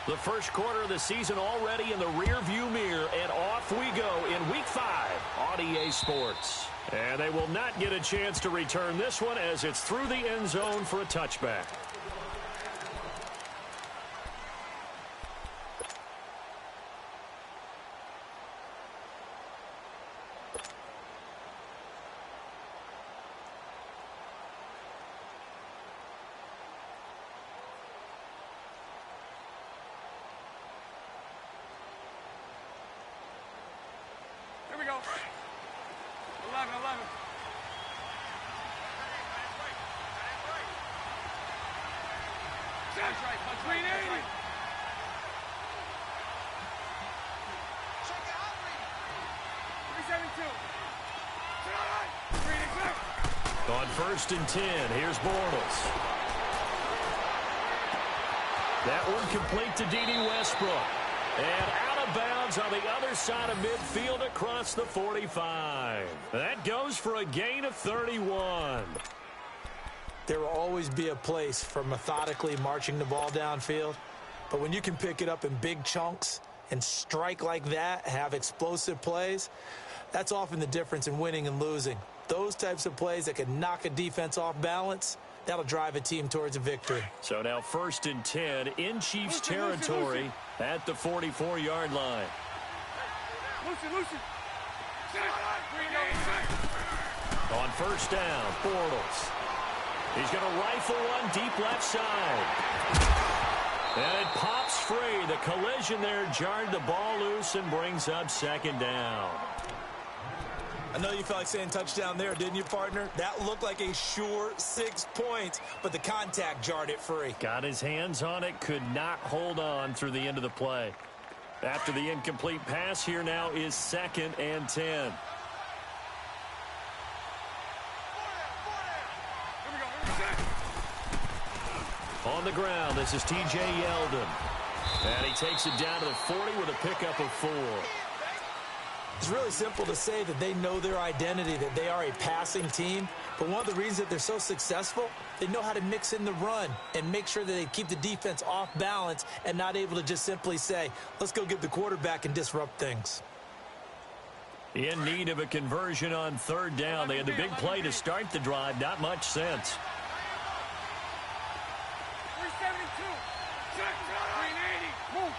The first quarter of the season already in the rearview mirror, and off we go in Week 5 on EA Sports. And they will not get a chance to return this one as it's through the end zone for a touchback. Here we go. 11. That's right. 380. Check it out, 372. On 1st and 10, here's Bortles. That one complete to D.D. Westbrook. And out of bounds on the other side of midfield across the 45. That goes for a gain of 31. There will always be a place for methodically marching the ball downfield. But when you can pick it up in big chunks and strike like that, have explosive plays, that's often the difference in winning and losing. Those types of plays that can knock a defense off balance, that'll drive a team towards a victory. So now 1st and 10 in Chiefs territory at the 44-yard line. Lucy. On 1st down, Bortles. He's going to rifle one deep left side. And it pops free. The collision there jarred the ball loose and brings up 2nd down. I know you felt like saying touchdown there, didn't you, partner? That looked like a sure 6 points, but the contact jarred it free. Got his hands on it, could not hold on through the end of the play. After the incomplete pass, here now is 2nd and 10. On the ground, this is T.J. Yeldon. And he takes it down to the 40 with a pickup of 4. It's really simple to say that they know their identity, that they are a passing team. But one of the reasons that they're so successful, they know how to mix in the run and make sure that they keep the defense off balance and not able to just simply say, let's go get the quarterback and disrupt things. In need of a conversion on 3rd down. They had the big play to start the drive. Not much sense. 372. 380. Move.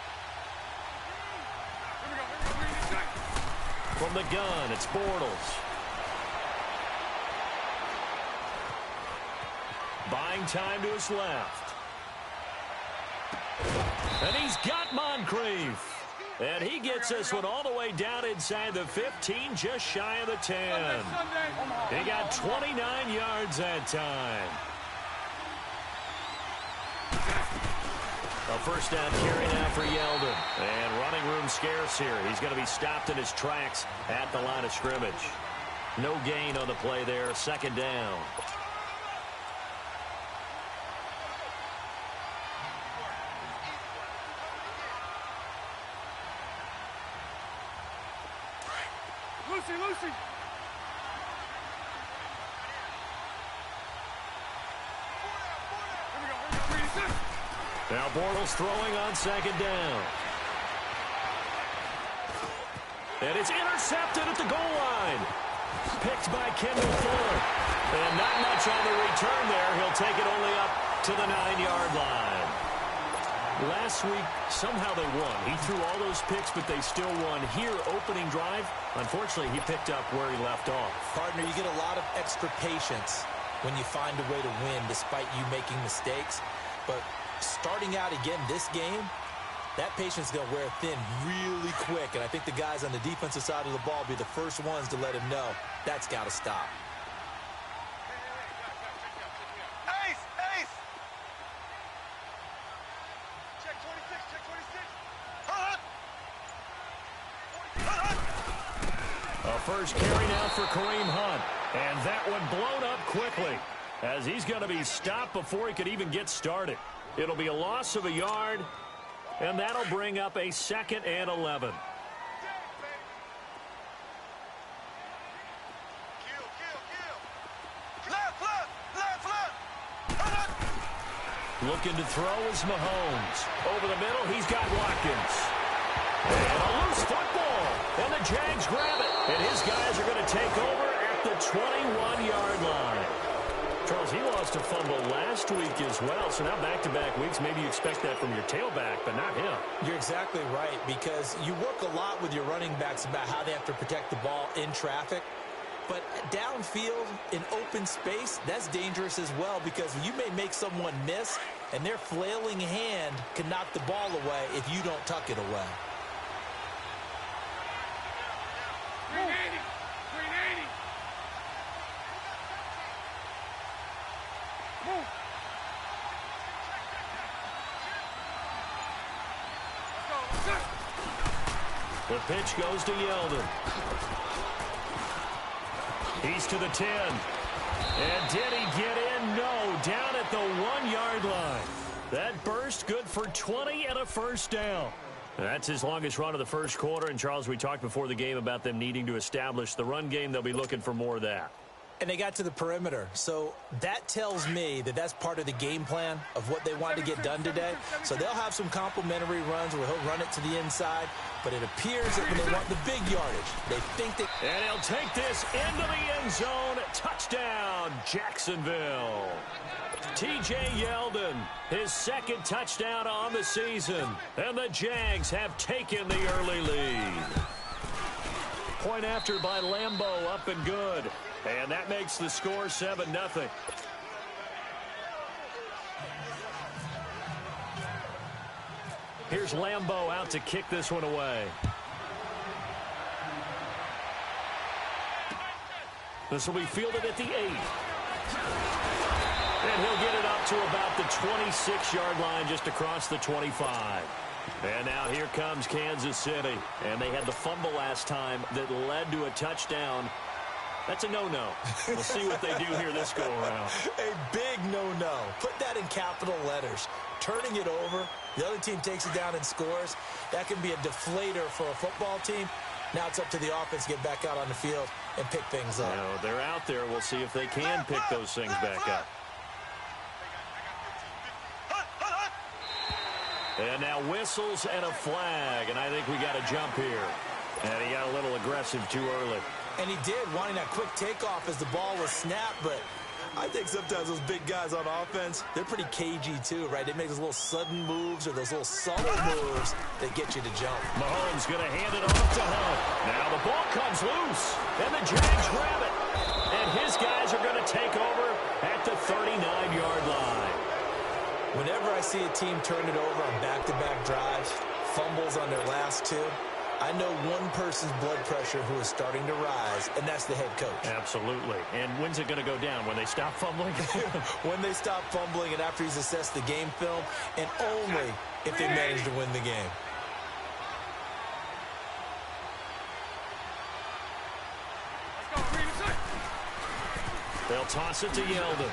From the gun, it's Bortles. Buying time to his left. And he's got Moncrief. And he gets this one all the way down inside the 15, just shy of the 10. He got 29 yards that time. A 1st down carry now for Yeldon. And running room scarce here. He's going to be stopped in his tracks at the line of scrimmage. No gain on the play there. 2nd down. Lucy. Now Bortles throwing on 2nd down. And it's intercepted at the goal line. Picked by Kendall Fuller. And not much on the return there. He'll take it only up to the 9-yard line. Last week, somehow they won. He threw all those picks, but they still won. Here, opening drive, unfortunately, he picked up where he left off. Partner, you get a lot of extra patience when you find a way to win despite you making mistakes. But starting out again this game, that patience is going to wear thin really quick. And I think the guys on the defensive side of the ball will be the first ones to let him know that's got to stop. First carry now for Kareem Hunt. And that one blown up quickly as he's going to be stopped before he could even get started. It'll be a loss of a yard, and that'll bring up a 2nd and 11. Looking to throw is Mahomes. Over the middle, he's got Watkins. And a loose football. And the Jags grab it. And his guys are going to take over at the 21-yard line. Charles, he lost a fumble last week as well. So now back-to-back weeks, maybe you expect that from your tailback, but not him. You're exactly right, because you work a lot with your running backs about how they have to protect the ball in traffic. But downfield, in open space, that's dangerous as well, because you may make someone miss, and their flailing hand can knock the ball away if you don't tuck it away. 380. 380. Move. Let's go. The pitch goes to Yeldon. He's to the 10. And did he get in? No. Down at the 1-yard line. That burst good for 20 and a first down. That's his longest run of the first quarter. And, Charles, we talked before the game about them needing to establish the run game. They'll be looking for more of that. And they got to the perimeter. So that tells me that that's part of the game plan of what they want to get done today. So they'll have some complimentary runs where he'll run it to the inside. But it appears that when they want the big yardage, they think that... And he'll take this into the end zone. Touchdown, Jacksonville. T.J. Yeldon, his second touchdown on the season. And the Jags have taken the early lead. Point after by Lambeau, up and good. And that makes the score 7-0. Here's Lambeau out to kick this one away. This will be fielded at the 8. And he'll get it up to about the 26-yard line, just across the 25. And now here comes Kansas City. And they had the fumble last time that led to a touchdown. That's a no-no. We'll see what they do here this go-around. A big no-no. Put that in capital letters. Turning it over, the other team takes it down and scores. That can be a deflator for a football team. Now it's up to the offense to get back out on the field and pick things up. No, they're out there. We'll see if they can pick those things back up. And now whistles and a flag, and I think we got a jump here. And he got a little aggressive too early. And he did, wanting that quick takeoff as the ball was snapped, but I think sometimes those big guys on offense, they're pretty cagey too, right? They make those little sudden moves or those little subtle moves that get you to jump. Mahomes going to hand it off to Hunt. Now the ball comes loose, and the Jags grab it. And his guys are going to take over at the 39-yard line. Whenever I see a team turn it over on back-to-back drives, fumbles on their last two, I know one person's blood pressure who is starting to rise, and that's the head coach. Absolutely. And when's it going to go down? When they stop fumbling? When they stop fumbling and after he's assessed the game film, and only if they manage to win the game. They'll toss it to Yeldon.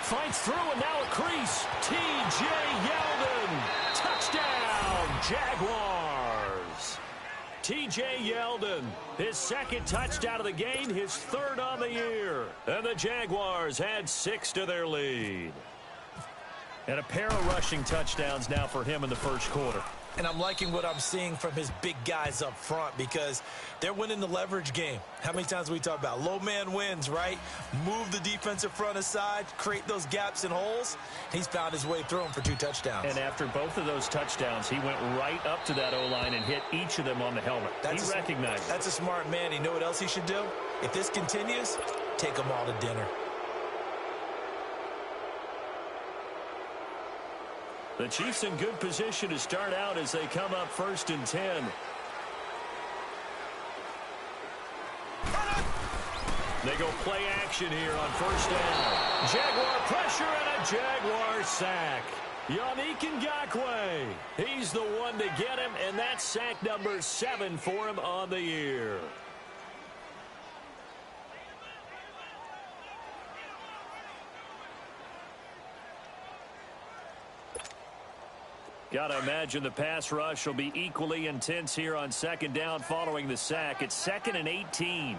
Fights through, and now a crease. T.J. Yeldon. Touchdown, Jaguars. T.J. Yeldon, his second touchdown of the game, his third on the year. And the Jaguars add 6 to their lead. And a pair of rushing touchdowns now for him in the first quarter. And I'm liking what I'm seeing from his big guys up front because they're winning the leverage game. How many times we talk about low man wins, right? Move the defensive front aside, create those gaps and holes. He's found his way through them for 2 touchdowns. And after both of those touchdowns, he went right up to that O-line and hit each of them on the helmet. He recognized it. That's a smart man. You know what else he should do? If this continues, take them all to dinner. The Chiefs in good position to start out as they come up 1st and 10. They go play action here on 1st down. Jaguar pressure and a Jaguar sack. Yannick Ngakoue. He's the one to get him, and that's sack number 7 for him on the year. Got to imagine the pass rush will be equally intense here on 2nd down following the sack. It's 2nd and 18.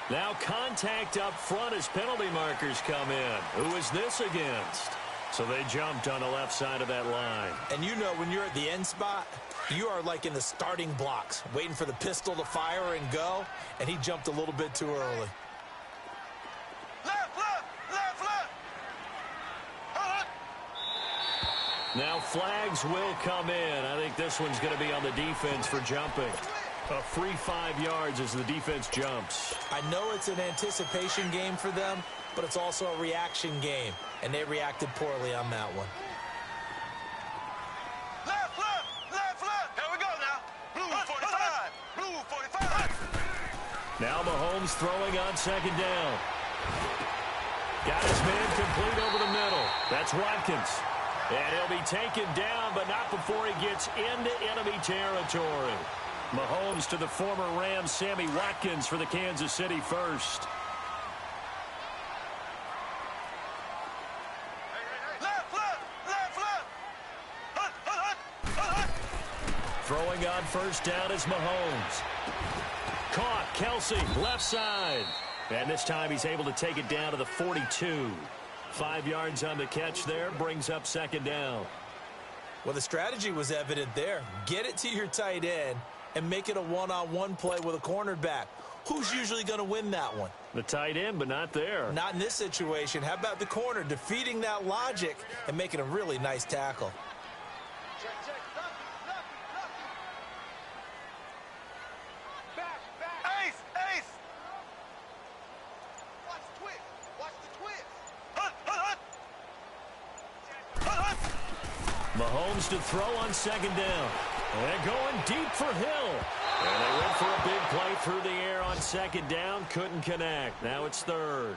Now contact up front as penalty markers come in. Who is this against? So they jumped on the left side of that line. And you know when you're at the end spot, you are like in the starting blocks, waiting for the pistol to fire and go, and he jumped a little bit too early. Left, left, left, left. Now flags will come in. I think this one's going to be on the defense for jumping. A free 5 yards as the defense jumps. I know it's an anticipation game for them, but it's also a reaction game, and they reacted poorly on that one. Left, left, left, left. Here we go now. Blue 45. Blue 45. Now Mahomes throwing on second down. Got his man complete over the middle. That's Watkins. And he'll be taken down, but not before he gets into enemy territory. Mahomes to the former Rams, Sammy Watkins for the Kansas City first. Left, left, left, left. Throwing on first down is Mahomes. Caught, Kelsey, left side. And this time he's able to take it down to the 42. 5 yards on the catch there, brings up second down. Well, the strategy was evident there. Get it to your tight end and make it a one-on-one play with a cornerback. Who's usually going to win that one? The tight end, but not there. Not in this situation. How about the corner defeating that logic and making a really nice tackle? Check, check. Back, back. Ace, ace. Watch the twist. Watch the twist. Mahomes to throw on second down. And going deep for Hill. And they went for a big play through the air on second down. Couldn't connect. Now it's third.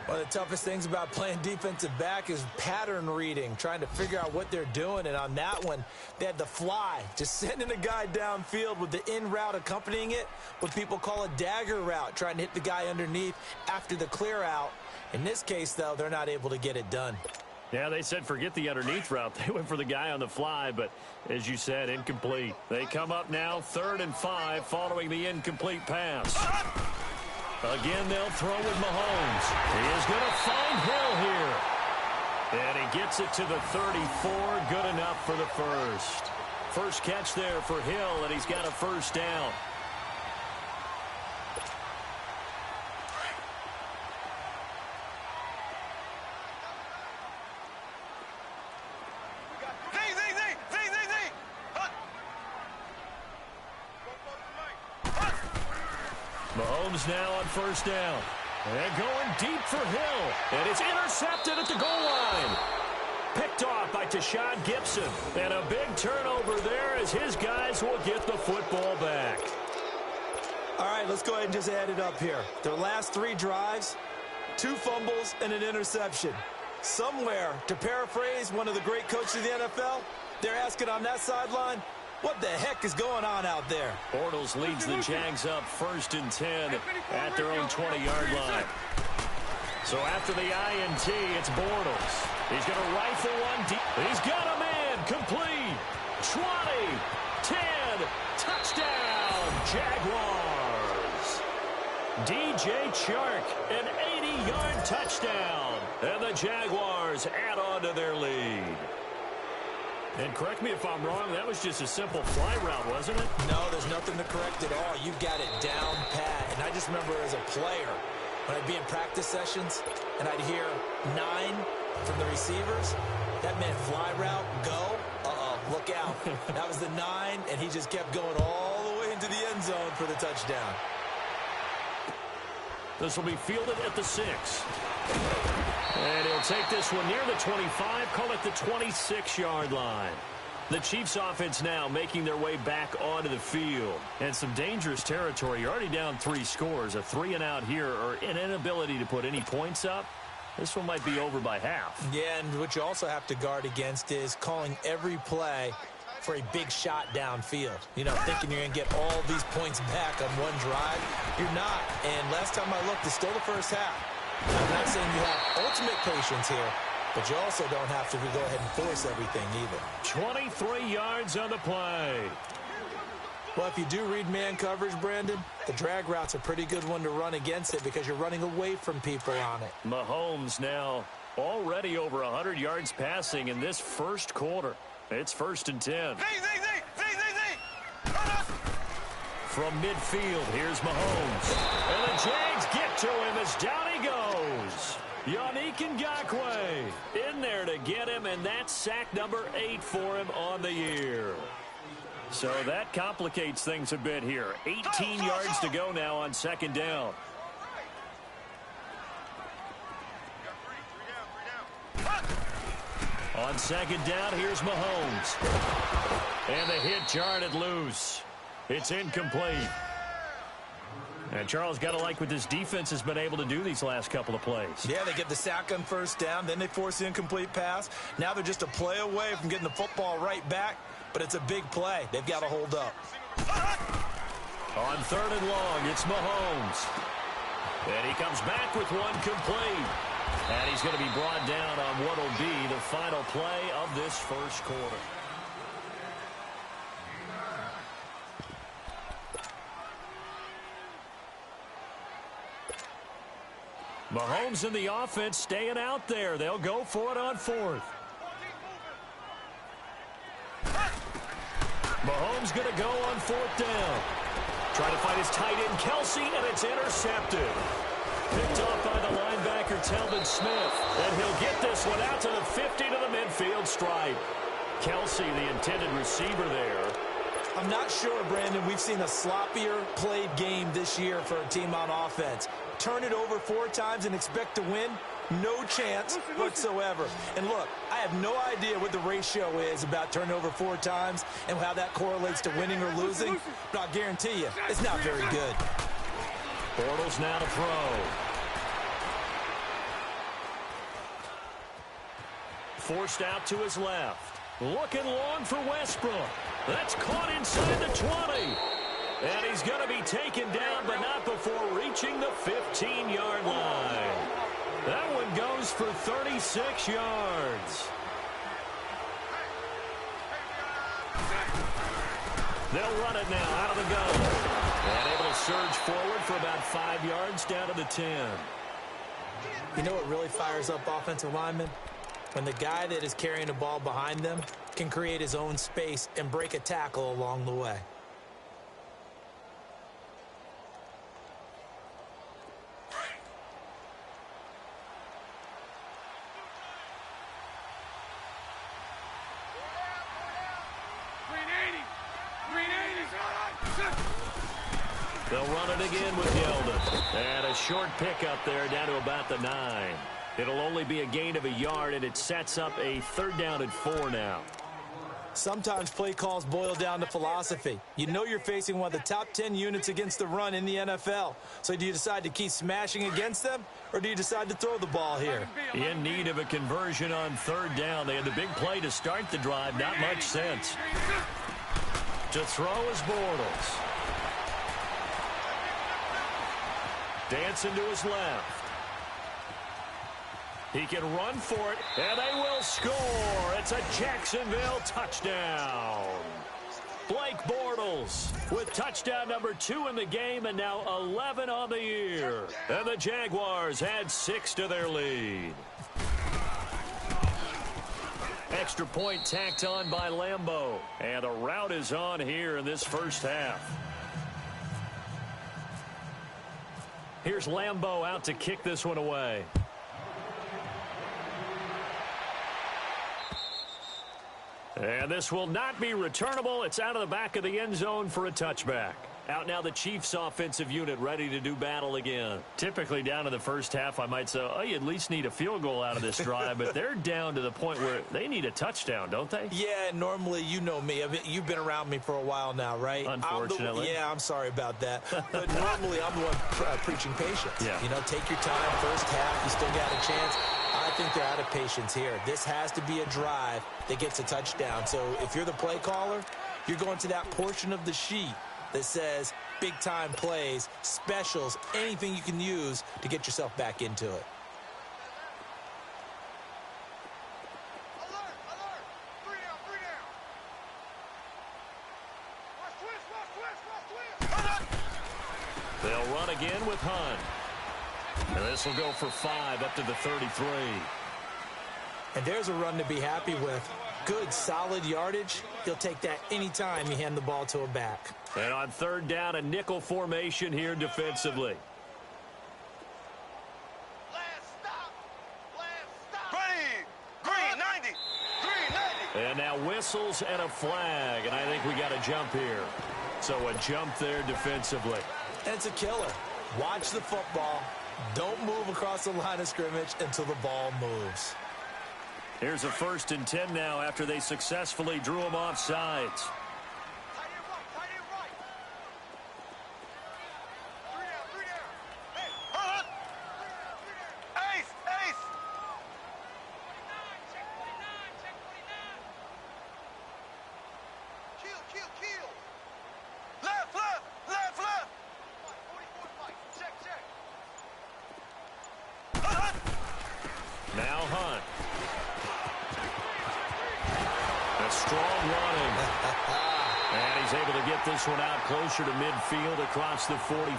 One of the toughest things about playing defensive back is pattern reading, trying to figure out what they're doing. And on that one, they had the fly, just sending a guy downfield with the in route accompanying it, what people call a dagger route, trying to hit the guy underneath after the clear out. In this case, though, they're not able to get it done. Yeah, they said forget the underneath route. They went for the guy on the fly, but as you said, incomplete. They come up now 3rd and 5 following the incomplete pass. Again, they'll throw with Mahomes. He is going to find Hill here. And he gets it to the 34. Good enough for the first. First catch there for Hill, and he's got a first down. Mahomes now on first down. And going deep for Hill. And it's intercepted at the goal line. Picked off by Tashawn Gibson. And a big turnover there as his guys will get the football back. All right, let's go ahead and just add it up here. Their last 3 drives, 2 fumbles and an interception. Somewhere, to paraphrase one of the great coaches of the NFL, they're asking on that sideline, what the heck is going on out there? Bortles leads the Jags up 1st and 10 at their own 20-yard line. So after the INT, it's Bortles. He's going to rifle one deep. He's got a man complete. 20, 10, touchdown, Jaguars. DJ Chark, an 80-yard touchdown. And the Jaguars add on to their lead. And correct me if I'm wrong, that was just a simple fly route, wasn't it? No, there's nothing to correct at all. You got it down pat. And I just remember as a player, when I'd be in practice sessions and I'd hear 9 from the receivers, that meant fly route, go, look out. That was the 9, and he just kept going all the way into the end zone for the touchdown. This will be fielded at the 6. And he'll take this one near the 25, call it the 26-yard line. The Chiefs offense now making their way back onto the field. And some dangerous territory. You're already down 3 scores. A 3-and-out here or an inability to put any points up. This one might be over by half. Yeah, and what you also have to guard against is calling every play for a big shot downfield. You know, thinking you're going to get all these points back on one drive. You're not. And last time I looked, it's still the first half. I'm not saying you have ultimate patience here, but you also don't have to go ahead and force everything either. 23 yards on the play. Well, if you do read man coverage, Brandon, the drag route's a pretty good one to run against it because you're running away from people on it. Mahomes now already over 100 yards passing in this first quarter. It's 1st and 10. From midfield, here's Mahomes. And the Jags get to him as down he goes. Yannick Ngakoue in there to get him, and that's sack number 8 for him on the year. So that complicates things a bit here. 18 yards to go now on 2nd down. On 2nd down, here's Mahomes. And the hit jarred it loose. It's incomplete. And Charles, got to like what this defense has been able to do these last couple of plays. Yeah, they get the sack on 1st down, then they force the incomplete pass. Now they're just a play away from getting the football right back, but it's a big play. They've got to hold up. On 3rd and long, it's Mahomes. And he comes back with one complete. And he's going to be brought down on what will be the final play of this first quarter. Mahomes and the offense staying out there. They'll go for it on 4th. Mahomes going to go on 4th down. Trying to find his tight end, Kelce, and it's intercepted. Picked off by the linebacker, Telvin Smith. And he'll get this one out to the 50 to the midfield stripe. Kelce, the intended receiver there. I'm not sure, Brandon, we've seen a sloppier played game this year for a team on offense. Turn it over 4 times and expect to win? No chance whatsoever. And look, I have no idea what the ratio is about turning over 4 times and how that correlates to winning or losing, but I'll guarantee you, it's not very good. Bortles now to throw. Forced out to his left. Looking long for Westbrook. That's caught inside the 20. And he's going to be taken down, but not before reaching the 15-yard line. That one goes for 36 yards. They'll run it now out of the gun. And able to surge forward for about 5 yards down to the 10. You know what really fires up offensive linemen? When the guy that is carrying the ball behind them can create his own space and break a tackle along the way. They'll run it again with Yeldon. And a short pickup there down to about the 9. It'll only be a gain of a yard, and it sets up a 3rd down and 4 now. Sometimes play calls boil down to philosophy. You know you're facing one of the top 10 units against the run in the NFL. So do you decide to keep smashing against them, or do you decide to throw the ball here? In need of a conversion on 3rd down. They had the big play to start the drive. Not much sense. To throw is Bortles. Dancing to his left. He can run for it, and they will score. It's a Jacksonville touchdown. Blake Bortles with touchdown number 2 in the game, and now 11 on the year. And the Jaguars add 6 to their lead. Extra point tacked on by Lambeau. And a rout is on here in this first half. Here's Lambeau out to kick this one away. And this will not be returnable. It's out of the back of the end zone for a touchback. Out now the Chiefs offensive unit ready to do battle again. Typically down to the first half, I might say, oh, you at least need a field goal out of this drive. But they're down to the point where they need a touchdown, don't they? Yeah, normally, you know me. You've been around me for a while now, right? Unfortunately. I'm sorry about that. But normally, I'm the one preaching patience. Yeah. You know, take your time. First half, you still got a chance. I think they're out of patience here. This has to be a drive that gets a touchdown. So if you're the play caller, you're going to that portion of the sheet that says big-time plays, specials, anything you can use to get yourself back into it. Alert! Alert! 3 down! 3 down! They'll run again with Hunt. And this will go for 5 up to the 33. And there's a run to be happy with. Good, solid yardage. He'll take that anytime you hand the ball to a back. And on third down, a nickel formation here defensively. And now whistles and a flag, and I think we got a jump here. So a jump there defensively. And it's a killer. Watch the football. Don't move across the line of scrimmage until the ball moves. Here's a 1st and 10 now after they successfully drew him off sides. Now Hunt. A strong running. And he's able to get this one out closer to midfield across the 45.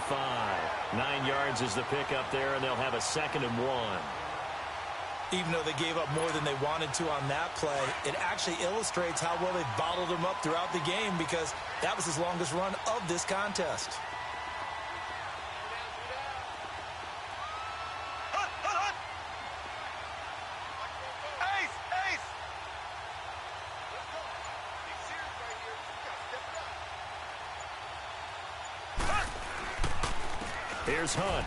9 yards is the pickup there, and they'll have a 2nd and 1. Even though they gave up more than they wanted to on that play, it actually illustrates how well they bottled him up throughout the game because that was his longest run of this contest. Here's Hunt.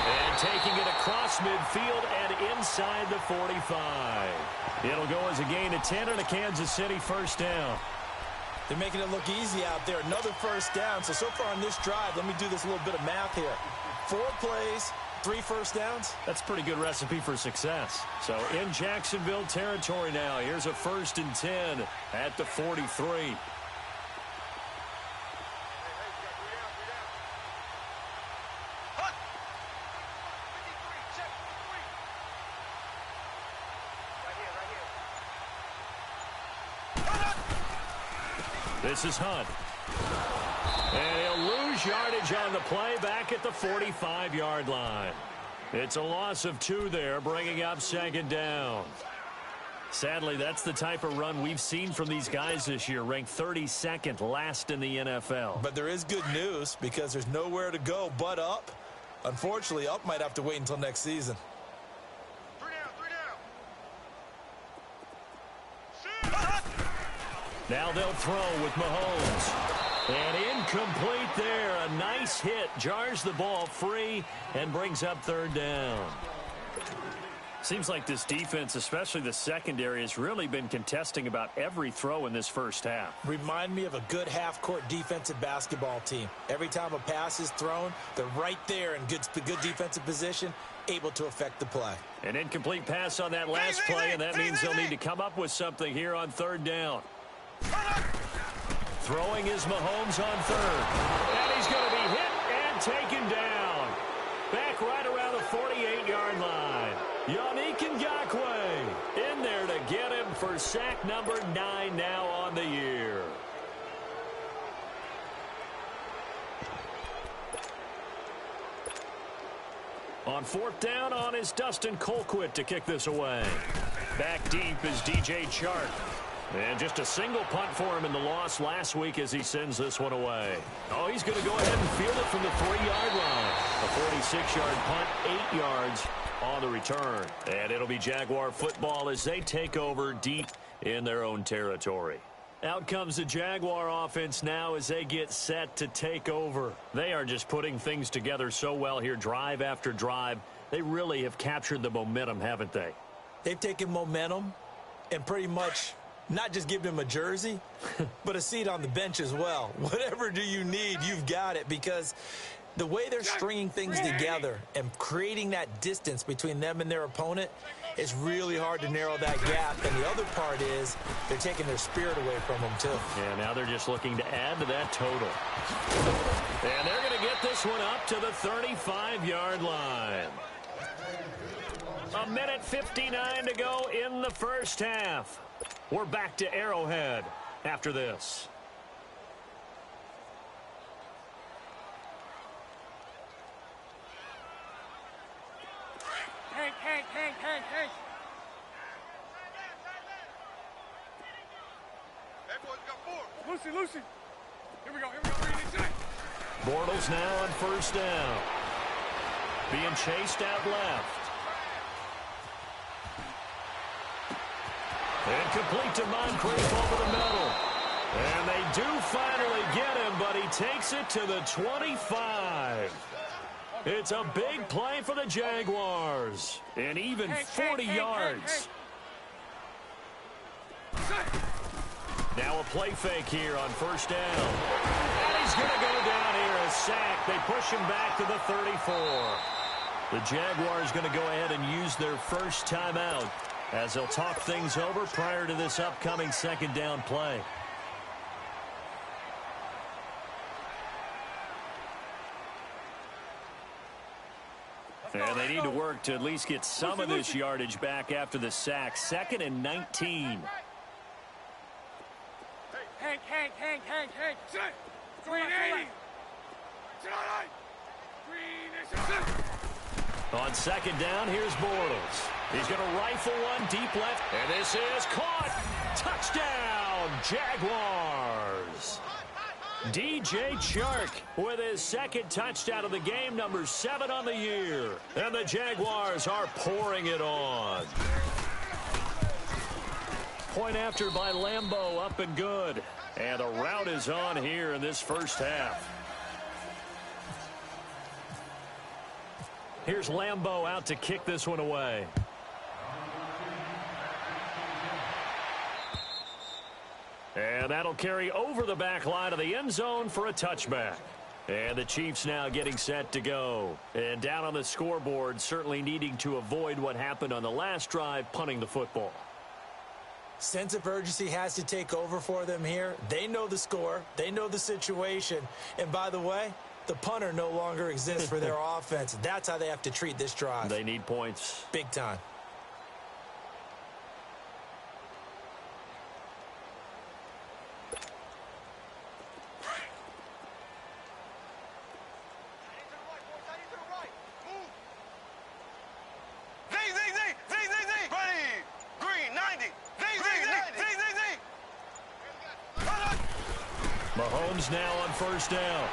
And taking it across midfield and inside the 45. It'll go as a gain of 10 and a Kansas City 1st down. They're making it look easy out there. Another 1st down. So far on this drive, let me do this little bit of math here. 4 plays, 3 1st downs. That's a pretty good recipe for success. So in Jacksonville territory now. Here's a 1st and 10 at the 43. This is Hunt. And he'll lose yardage on the play back at the 45-yard line. It's a loss of 2 there, bringing up 2nd down. Sadly, that's the type of run we've seen from these guys this year, ranked 32nd last in the NFL. But there is good news because there's nowhere to go but up. Unfortunately, up might have to wait until next season. Now they'll throw with Mahomes. And incomplete there. A nice hit. Jars the ball free and brings up 3rd down. Seems like this defense, especially the secondary, has really been contesting about every throw in this 1st half. Remind me of a good half-court defensive basketball team. Every time a pass is thrown, they're right there in good defensive position, able to affect the play. An incomplete pass on that last play, and that means they'll need to come up with something here on 3rd down. Throwing is Mahomes on 3rd. And he's going to be hit and taken down. Back right around the 48-yard line. Yannick Ngakoue in there to get him for sack number 9 now on the year. On 4th down on is Dustin Colquitt to kick this away. Back deep is DJ Chark. And just a single punt for him in the loss last week as he sends this one away. Oh, he's going to go ahead and field it from the 3-yard line. A 46-yard punt, 8 yards on the return. And it'll be Jaguar football as they take over deep in their own territory. Out comes the Jaguar offense now as they get set to take over. They are just putting things together so well here, drive after drive. They really have captured the momentum, haven't they? They've taken momentum and pretty much not just give him a jersey, but a seat on the bench as well. Whatever do you need, you've got it, because the way they're stringing things together and creating that distance between them and their opponent is really hard to narrow that gap. And the other part is they're taking their spirit away from them, too. Yeah, now they're just looking to add to that total. And they're going to get this one up to the 35-yard line. 1:59 to go in the 1st half. We're back to Arrowhead. after this. Hey. Lucy. Here we go. Bortles now on first down. Being chased out left. And complete to Moncrief over the middle. And they do finally get him, but he takes it to the 25. It's a big play for the Jaguars. And even 40 yards. Now a play fake here on first down. And he's going to go down here, a sack. They push him back to the 34. The Jaguars going to go ahead and use their first timeout as they'll talk things over prior to this upcoming second down play. And they need to work to at least get some of this yardage back after the sack. 2nd and 19. Hey. Green 80. On second down, here's Bortles. He's going to rifle one deep left, and this is caught. Touchdown, Jaguars. DJ Chark with his second touchdown of the game, number 7 on the year. And the Jaguars are pouring it on. Point after by Lambeau, up and good. And the route is on here in this first half. Here's Lambeau out to kick this one away. And that'll carry over the back line of the end zone for a touchback. And the Chiefs now getting set to go. And down on the scoreboard, certainly needing to avoid what happened on the last drive, punting the football. Sense of urgency has to take over for them here. They know the score. They know the situation. And by the way, the punter no longer exists for their offense. That's how they have to treat this drive. They need points. Big time. Mahomes now on first down.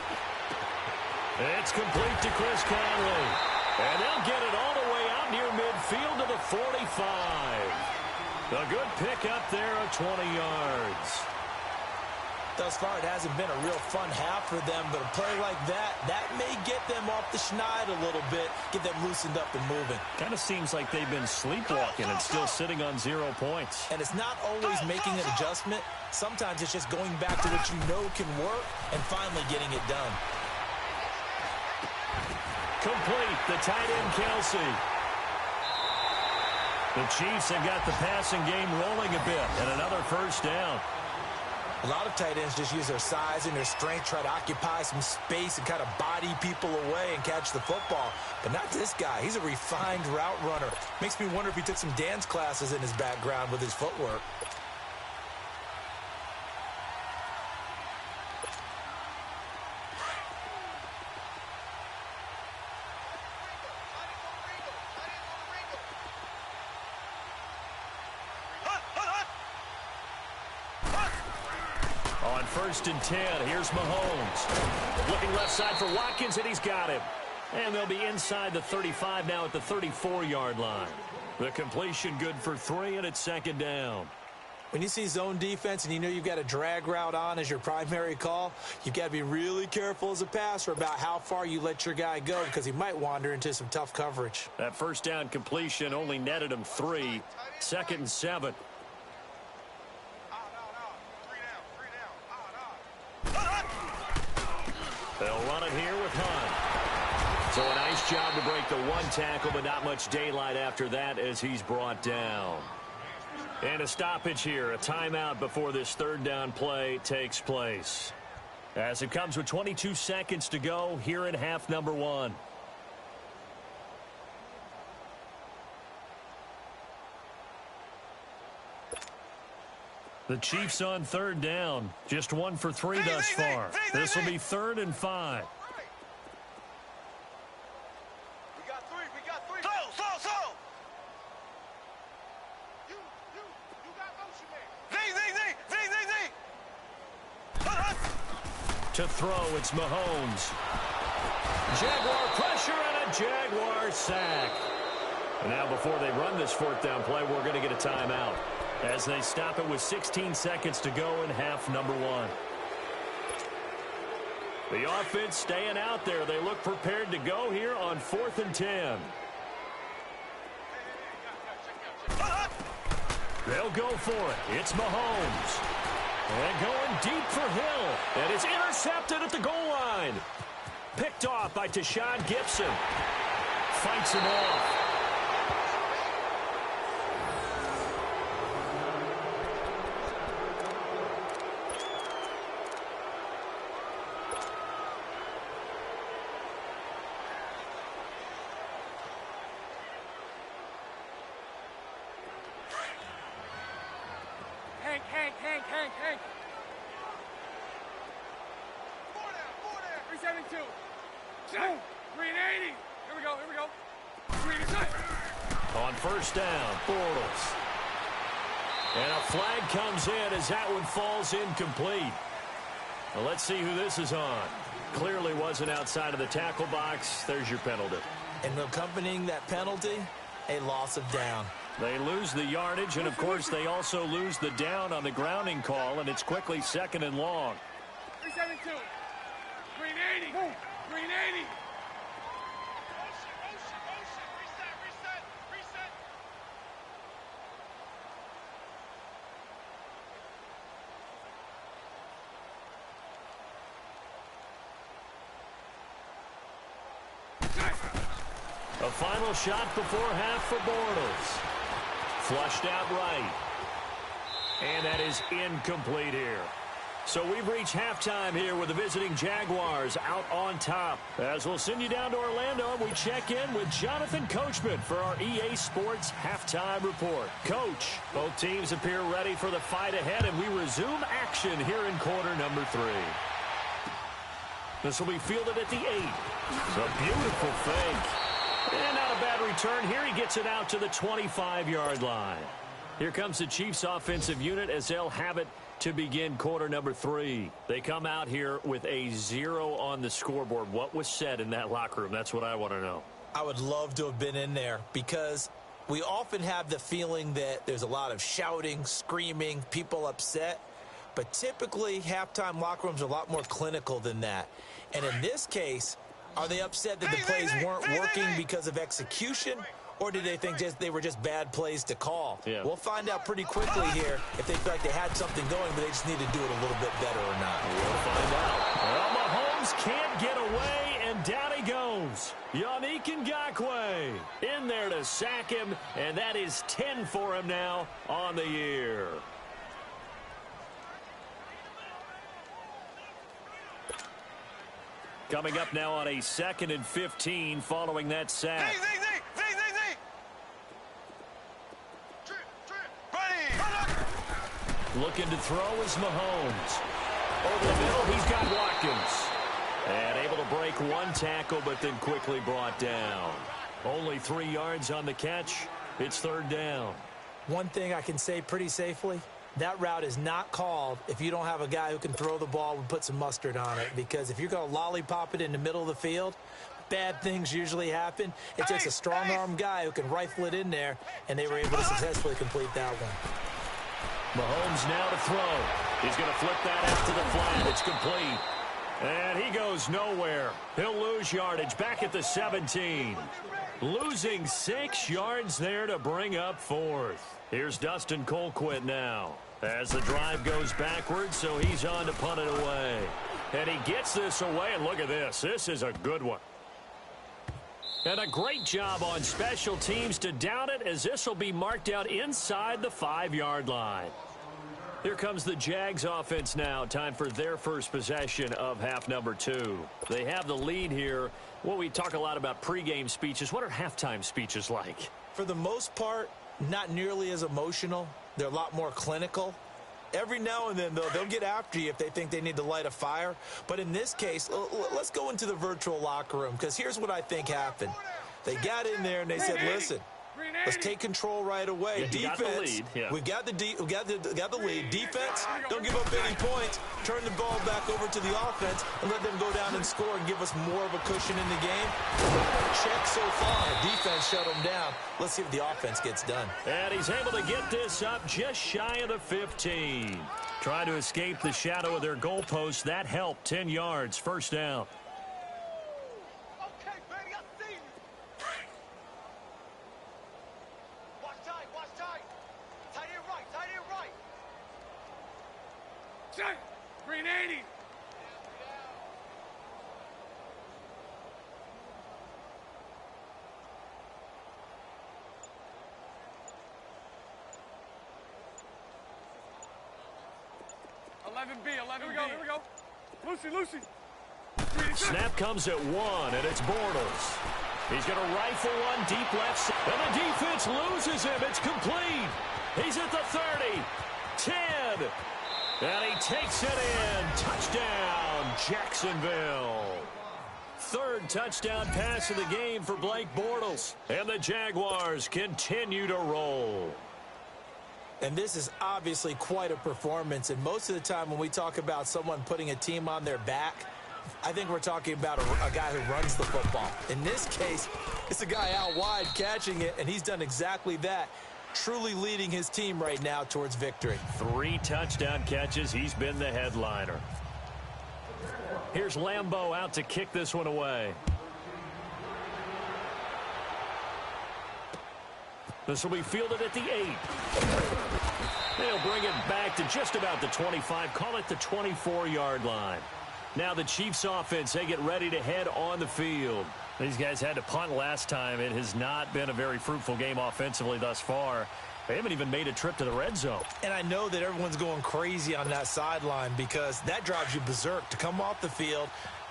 It's complete to Chris Conley. And they'll get it all the way out near midfield to the 45. A good pickup there of 20 yards. Thus far, it hasn't been a real fun half for them, but a play like that may get them off the schneid a little bit, get them loosened up and moving. Kind of seems like they've been sleepwalking and still sitting on 0 points. And it's not always making an adjustment. Sometimes it's just going back to what you know can work and finally getting it done. Complete, the tight end Kelsey. The Chiefs have got the passing game rolling a bit, and another first down. A lot of tight ends just use their size and their strength, try to occupy some space and kind of body people away and catch the football. But not this guy. He's a refined route runner. Makes me wonder if he took some dance classes in his background with his footwork. First and 10. Here's Mahomes. Looking left side for Watkins, and he's got him. And they'll be inside the 35 now at the 34-yard line. The completion good for 3, and it's second down. When you see zone defense and you know you've got a drag route on as your primary call, you've got to be really careful as a passer about how far you let your guy go because he might wander into some tough coverage. That first down completion only netted him 3. 2nd and 7. They'll run it here with Hunt. So a nice job to break the one tackle, but not much daylight after that as he's brought down. And a stoppage here, a timeout before this third down play takes place. As it comes with 22 seconds to go here in half number 1. The Chiefs on third down. Just 1 for 3 thus far. This will be 3rd and 5. We got three. Slow. You got motion man. Z. To throw, it's Mahomes. Jaguar pressure and a Jaguar sack. And now before they run this 4th down play, we're going to get a timeout as they stop it with 16 seconds to go in half number 1. The offense staying out there. They look prepared to go here on 4th and 10. They'll go for it. It's Mahomes. And going deep for Hill. And it's intercepted at the goal line. Picked off by Tashawn Gibson. Fights him off. Hank. 372. 380. Here we go. 380. On 1st down, Bortles. And a flag comes in as that one falls incomplete. Well, let's see who this is on. Clearly wasn't outside of the tackle box. There's your penalty. And accompanying that penalty, a loss of down. They lose the yardage, and, of course, they also lose the down on the grounding call, and it's quickly 2nd and long. 372. 380. 380. A final shot before half for Bortles. Flushed out right. And that is incomplete here. So we've reached halftime here with the visiting Jaguars out on top. As we'll send you down to Orlando, and we check in with Jonathan Coachman for our EA Sports Halftime Report. Coach, both teams appear ready for the fight ahead, and we resume action here in quarter number 3. This will be fielded at the 8. It's a beautiful fake. And not a bad return here. He gets it out to the 25-yard line. Here comes the Chiefs offensive unit as they'll have it to begin quarter number 3. They come out here with a 0 on the scoreboard. What was said in that locker room? That's what I want to know. I would love to have been in there because we often have the feeling that there's a lot of shouting, screaming, people upset. But typically, halftime locker rooms are a lot more clinical than that. And in this case, are they upset that the plays weren't working because of execution? Or do they think they were just bad plays to call? Yeah. We'll find out pretty quickly here if they feel like they had something going, but they just need to do it a little bit better or not. We'll find out. Well, Mahomes can't get away, and down he goes. Yannick Ngakoue in there to sack him, and that is 10 for him now on the year. Coming up now on a 2nd and 15 following that sack. Looking to throw is Mahomes. Over the middle, he's got Watkins. And able to break one tackle, but then quickly brought down. Only 3 yards on the catch. It's 3rd down. One thing I can say pretty safely, that route is not called if you don't have a guy who can throw the ball and put some mustard on it. Because if you're going to lollipop it in the middle of the field, bad things usually happen. It takes a strong-arm guy who can rifle it in there, and they were able to successfully complete that one. Mahomes now to throw. He's going to flip that out to the flat. It's complete. And he goes nowhere. He'll lose yardage back at the 17. Losing 6 yards there to bring up 4th. Here's Dustin Colquitt now as the drive goes backwards, so he's on to punt it away. And he gets this away, and look at this. This is a good one. And a great job on special teams to down it, as this will be marked out inside the 5-yard line. Here comes the Jags offense now. Time for their first possession of half number 2. They have the lead here. Well, we talk a lot about pregame speeches. What are halftime speeches like? For the most part, not nearly as emotional. They're a lot more clinical. Every now and then, though, they'll get after you if they think they need to light a fire. But in this case, let's go into the virtual locker room, because here's what I think happened. They got in there and they said, listen, let's take control right away. Yeah, Defense, we've got the lead. Defense, don't give up any points. Turn the ball back over to the offense and let them go down and score and give us more of a cushion in the game. Check so far. Defense shut them down. Let's see if the offense gets done. And he's able to get this up just shy of the 15. Trying to escape the shadow of their goalpost. That helped. 10 yards. First down. Okay, baby, I see you. Watch tight, watch tight. Tight end right, tight end right. Shut. Green 80. B, 11B. Here we go. Lucy. Snap comes at 1, and it's Bortles. He's going to rifle one deep left side. And the defense loses him. It's complete. He's at the 30, 10, and he takes it in. Touchdown, Jacksonville. Third touchdown pass of the game for Blake Bortles. And the Jaguars continue to roll. And this is obviously quite a performance. And most of the time when we talk about someone putting a team on their back, I think we're talking about a guy who runs the football. In this case, it's a guy out wide catching it, and he's done exactly that, truly leading his team right now towards victory. 3 touchdown catches. He's been the headliner. Here's Lambeau out to kick this one away. This will be fielded at the 8. They'll bring it back to just about the 25. Call it the 24-yard line. Now the Chiefs offense, they get ready to head on the field. These guys had to punt last time. It has not been a very fruitful game offensively thus far. They haven't even made a trip to the red zone. And I know that everyone's going crazy on that sideline because that drives you berserk to come off the field,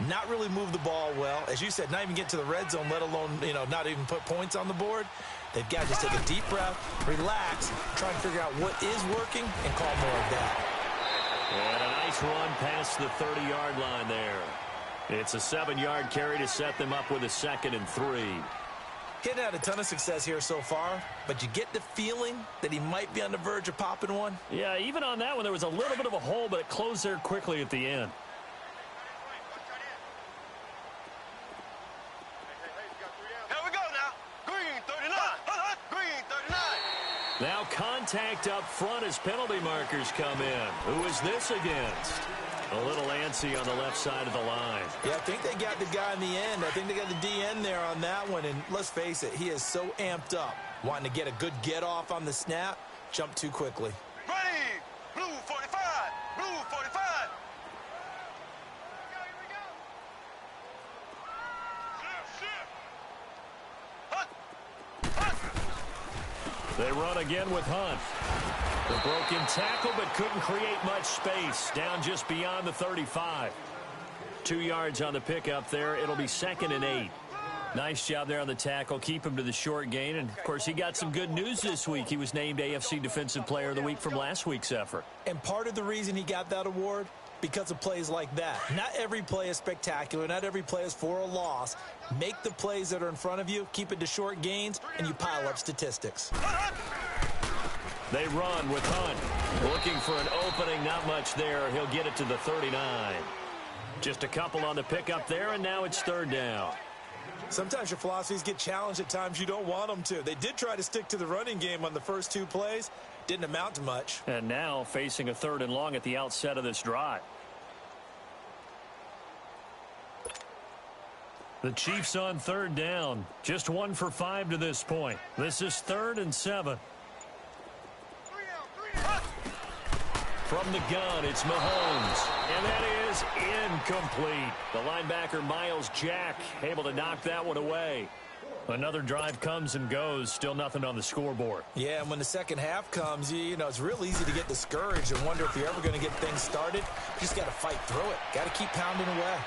not really move the ball well. As you said, not even get to the red zone, let alone, not even put points on the board. They've got to just take a deep breath, relax, try and figure out what is working, and call more of that. And a nice run past the 30-yard line there. It's a 7-yard carry to set them up with a 2nd and 3. He hadn't had a ton of success here so far, but you get the feeling that he might be on the verge of popping one. Yeah, even on that one, there was a little bit of a hole, but it closed there quickly at the end. Here we go now. Green 39. Green 39. Now contact up front as penalty markers come in. Who is this against? A little antsy on the left side of the line. Yeah, I think they got the guy in the end. I think they got the DN there on that one. And let's face it, he is so amped up, wanting to get a good get-off on the snap, jump too quickly. Ready. Blue 45. Blue 45. They run again with Hunt. The broken tackle, but couldn't create much space. Down just beyond the 35. 2 yards on the pickup there. It'll be 2nd and 8. Nice job there on the tackle. Keep him to the short gain. And, of course, he got some good news this week. He was named AFC Defensive Player of the Week from last week's effort. And part of the reason he got that award, because of plays like that. Not every play is spectacular. Not every play is for a loss. Make the plays that are in front of you, keep it to short gains, and you pile up statistics. They run with Hunt. Looking for an opening, not much there. He'll get it to the 39. Just a couple on the pickup there, and now it's 3rd down. Sometimes your philosophies get challenged at times you don't want them to. They did try to stick to the running game on the first 2 plays. Didn't amount to much. And now facing a 3rd and long at the outset of this drive. The Chiefs on 3rd down. Just 1 for 5 to this point. This is 3rd and 7. From the gun, it's Mahomes. And that is incomplete. The linebacker, Miles Jack, able to knock that one away. Another drive comes and goes. Still nothing on the scoreboard. Yeah, and when the second half comes, it's real easy to get discouraged and wonder if you're ever going to get things started. You just got to fight through it. Got to keep pounding away.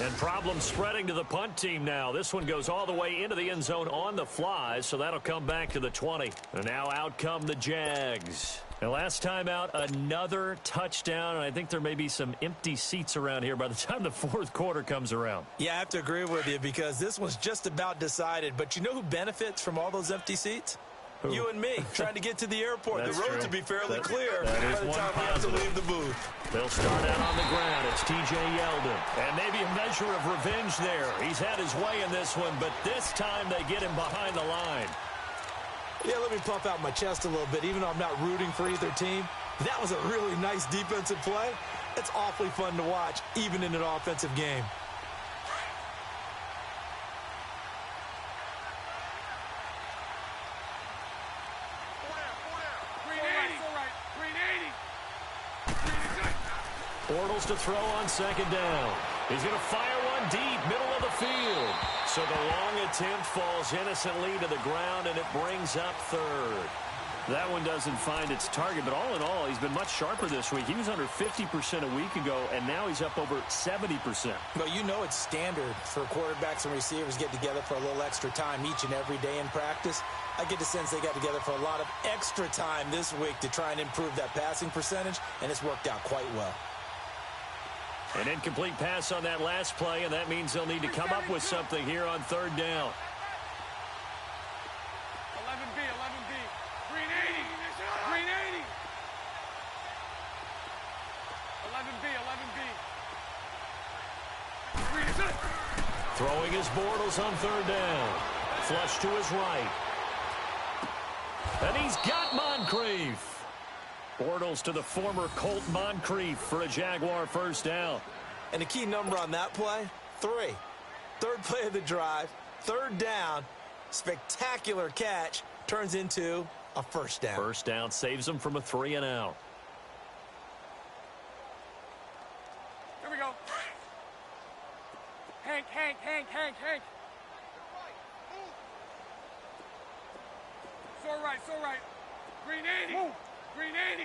And problems spreading to the punt team now. This one goes all the way into the end zone on the fly, so that'll come back to the 20. And now out come the Jags. And last time out, another touchdown, and I think there may be some empty seats around here by the time the fourth quarter comes around. Yeah, I have to agree with you because this one's just about decided. But you know who benefits from all those empty seats? Who? You and me, trying to get to the airport. That's the road true. to be fairly clear that by is the one time we have to positive. leave the booth. They'll start out on the ground. It's T.J. Yeldon. And maybe a measure of revenge there. He's had his way in this one, but this time they get him behind the line. Yeah, let me puff out my chest a little bit, even though I'm not rooting for either team. That was a really nice defensive play. It's awfully fun to watch, even in an offensive game. Bortles to throw on second down. He's going to fire one deep, middle of the field. So the long attempt falls innocently to the ground, and it brings up third. That one doesn't find its target, but all in all, he's been much sharper this week. He was under 50% a week ago, and now he's up over 70%. Well, you know it's standard for quarterbacks and receivers get together for a little extra time each and every day in practice. I get the sense they got together for a lot of extra time this week to try and improve that passing percentage, and it's worked out quite well. An incomplete pass on that last play, and that means they'll need to come up with something here on third down. 11B, 11B. Green 80. Green 80. 11B, 11B. Green is it. Throwing his Bortles on third down. Flush to his right. And he's got Moncrief. Bortles to the former Colt Moncrief for a Jaguar first down. And the key number on that play, 3. Third play of the drive, third down, spectacular catch, turns into a first down. First down saves him from a 3-and-out. Here we go. Hank. So right. Green 80. Move. Green 80.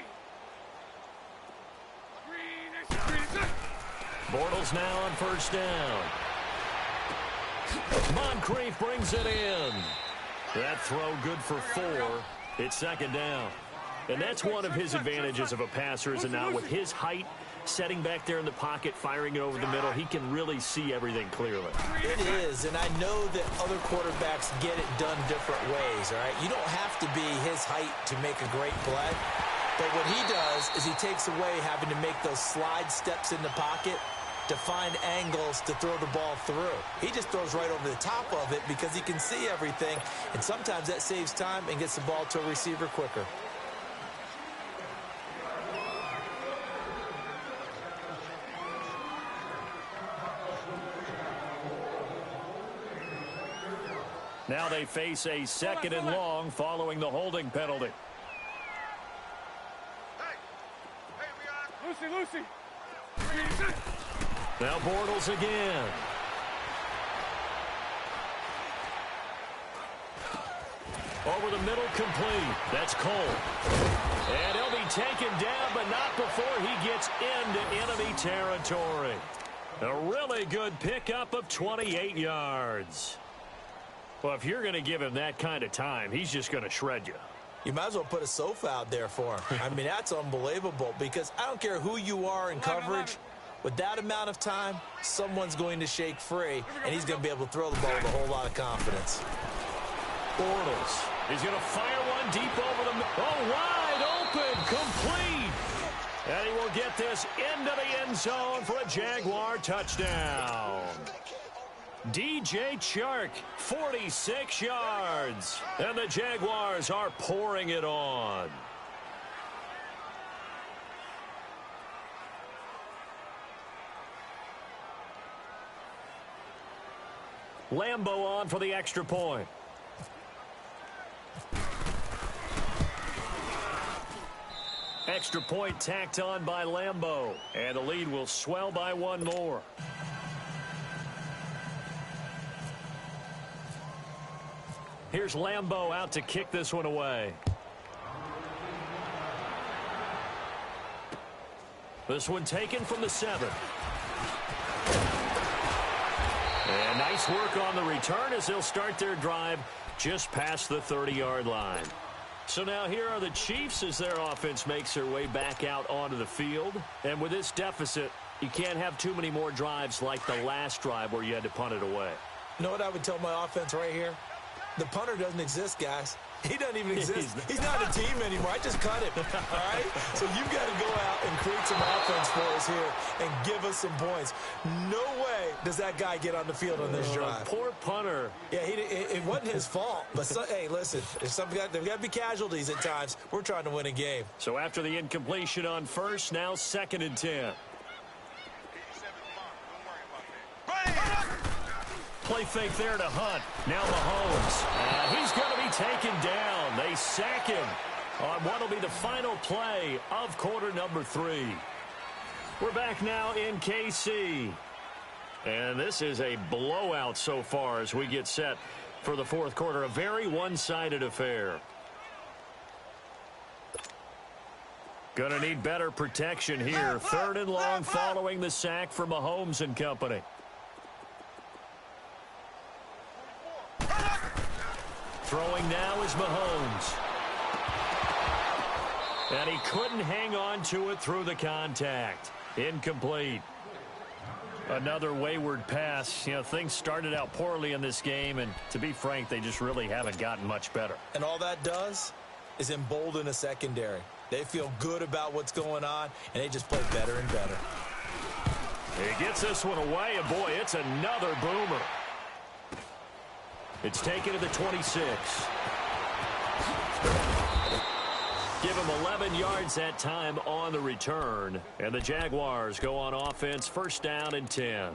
Green is it. Bortles now on first down. Moncrief brings it in. That throw good for 4. It's second down. And that's one of his advantages of a passer, is now with his height, setting back there in the pocket, firing it over the middle, he can really see everything clearly. It is, and I know that other quarterbacks get it done different ways, all right? You don't have to be his height to make a great play. But what he does is he takes away having to make those slide steps in the pocket to find angles to throw the ball through. He just throws right over the top of it because he can see everything, and sometimes that saves time and gets the ball to a receiver quicker. Now they face a second and long following the holding penalty. Lucy. Now Bortles again. Over the middle, complete. That's Cole. And he'll be taken down, but not before he gets into enemy territory. A really good pickup of 28 yards. Well, if you're going to give him that kind of time, he's just going to shred you. You might as well put a sofa out there for him. I mean, that's unbelievable because I don't care who you are in coverage. With that amount of time, someone's going to shake free, and he's going to be able to throw the ball with a whole lot of confidence. Bortles. He's going to fire one deep over the middle. Oh, wide open, complete. And he will get this into the end zone for a Jaguar touchdown. DJ Chark, 46 yards. And the Jaguars are pouring it on. Lambo on for the extra point. Extra point tacked on by Lambo. And the lead will swell by one more. Here's Lambo out to kick this one away. This one taken from the 7. And nice work on the return as they'll start their drive just past the 30-yard line. So now here are the Chiefs as their offense makes their way back out onto the field. And with this deficit, you can't have too many more drives like the last drive where you had to punt it away. You know what I would tell my offense right here? The punter doesn't exist, guys. He doesn't even exist. He's not a team anymore. I just cut him, all right? So you've got to go out and create some offense for us here and give us some points. No way does that guy get on the field on this drive. Poor punter. Yeah, it wasn't his fault. But, hey, listen, there's got to be casualties at times. We're trying to win a game. So after the incompletion on first, now 2nd and 10. Play fake there to Hunt. Now Mahomes. He's going to be taken down. They sack him on what will be the final play of quarter number 3. We're back now in KC. And this is a blowout so far as we get set for the fourth quarter. A very one-sided affair. Going to need better protection here. 3rd and long following the sack for Mahomes and company. Throwing now is Mahomes. And he couldn't hang on to it through the contact. Incomplete. Another wayward pass. You know, things started out poorly in this game, and to be frank, they just really haven't gotten much better. And all that does is embolden a secondary. They feel good about what's going on, and they just play better and better. He gets this one away, and boy, it's another boomer. It's taken to the 26. Give him 11 yards that time on the return. And the Jaguars go on offense, 1st down and 10.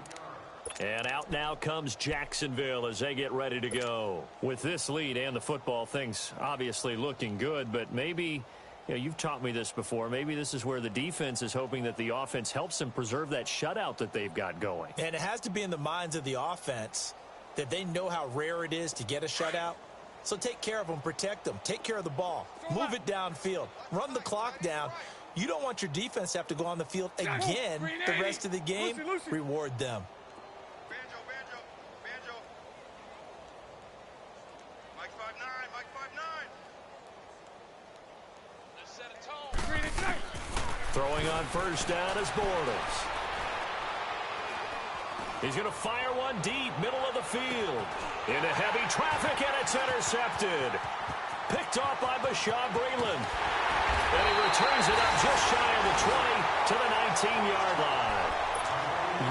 And out now comes Jacksonville as they get ready to go. With this lead and the football, things obviously looking good, but maybe, you know, you've taught me this before, maybe this is where the defense is hoping that the offense helps them preserve that shutout that they've got going. And it has to be in the minds of the offense that they know how rare it is to get a shutout. So take care of them, protect them, take care of the ball, move it downfield, run the clock down. You don't want your defense to have to go on the field again the rest of the game. Reward them. Banjo. Mike 5'9", Mike 5'9". Let's set a tone. Throwing on 1st down is Bortles. He's going to fire one deep, middle of the field. Into heavy traffic, and it's intercepted. Picked off by Bashaud Breeland. And he returns it up just shy of the 20 to the 19-yard line.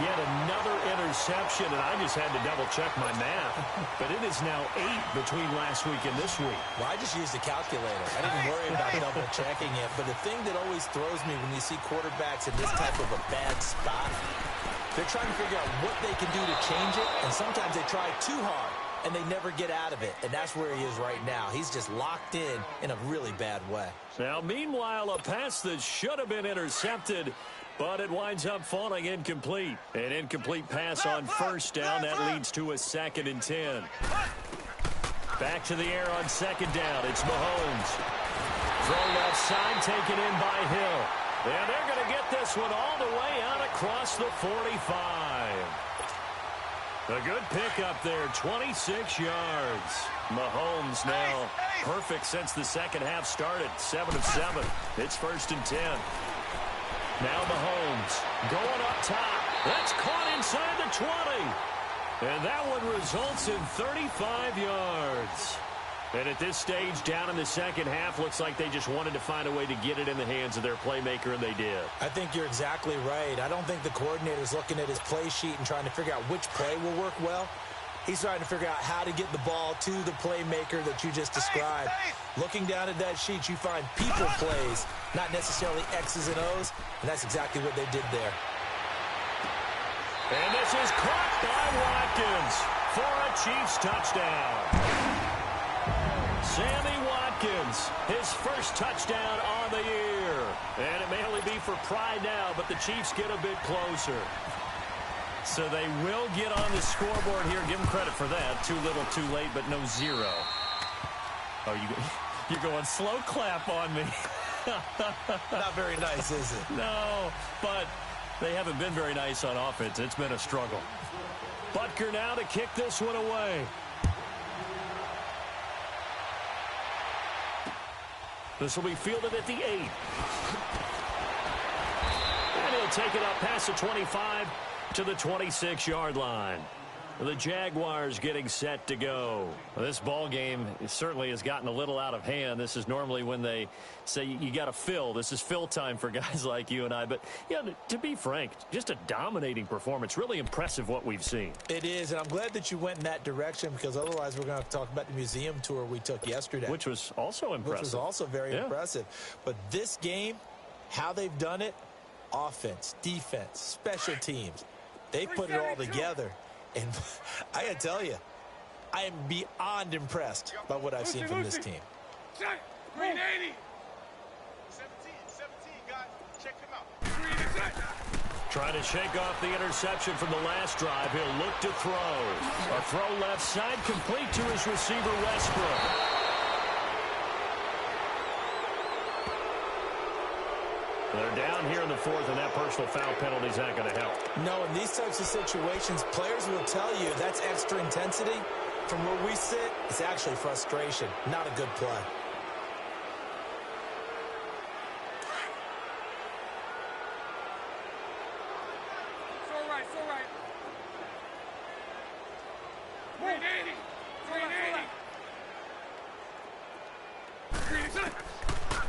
Yet another interception, and I just had to double-check my math. But it is now 8 between last week and this week. Well, I just used a calculator. I didn't worry about double-checking it. But the thing that always throws me when you see quarterbacks in this type of a bad spot, they're trying to figure out what they can do to change it, and sometimes they try too hard, and they never get out of it. And that's where he is right now. He's just locked in a really bad way. Now, meanwhile, a pass that should have been intercepted, but it winds up falling incomplete. An incomplete pass on 1st down. That leads to a 2nd and 10. Back to the air on 2nd down. It's Mahomes. Thrown outside, taken in by Hill. And they're going to get this one all the way out across the 45. A good pickup there, 26 yards. Mahomes now perfect since the second half started, 7 of 7. It's 1st and 10. Now Mahomes going up top. That's caught inside the 20. And that one results in 35 yards. And at this stage, down in the second half, looks like they just wanted to find a way to get it in the hands of their playmaker, and they did. I think you're exactly right. I don't think the coordinator's looking at his play sheet and trying to figure out which play will work well. He's trying to figure out how to get the ball to the playmaker that you just described. Looking down at that sheet, you find people plays, not necessarily X's and O's, and that's exactly what they did there. And this is caught by Watkins for a Chiefs touchdown. Sammy Watkins, his first touchdown on the year. And it may only be for pride now, but the Chiefs get a bit closer. So they will get on the scoreboard here. Give them credit for that. Too little, too late, but no 0. Oh, you're going slow clap on me. Not very nice, is it? No, but they haven't been very nice on offense. It's been a struggle. Butker now to kick this one away. This will be fielded at the 8. And he'll take it up past the 25 to the 26-yard line. The Jaguars getting set to go. Well, this ball game certainly has gotten a little out of hand. This is normally when they say you got to fill. This is fill time for guys like you and I. But, yeah, to be frank, just a dominating performance. Really impressive what we've seen. It is, and I'm glad that you went in that direction because otherwise we're going to have to talk about the museum tour we took yesterday. Which was also impressive. Which was also very impressive. But this game, how they've done it, offense, defense, special teams, they put it all together. And I got to tell you, I am beyond impressed by what I've seen from this team. Green 80. 17, guys. Check him out. Green is Trying to shake off the interception from the last drive. He'll look to throw. A throw left side complete to his receiver, Westbrook. They're down here in the 4th, and that personal foul penalty is not going to help. No, in these types of situations, players will tell you that's extra intensity. From where we sit, it's actually frustration, not a good play. So right, so right. Green 80. Green 80. Green is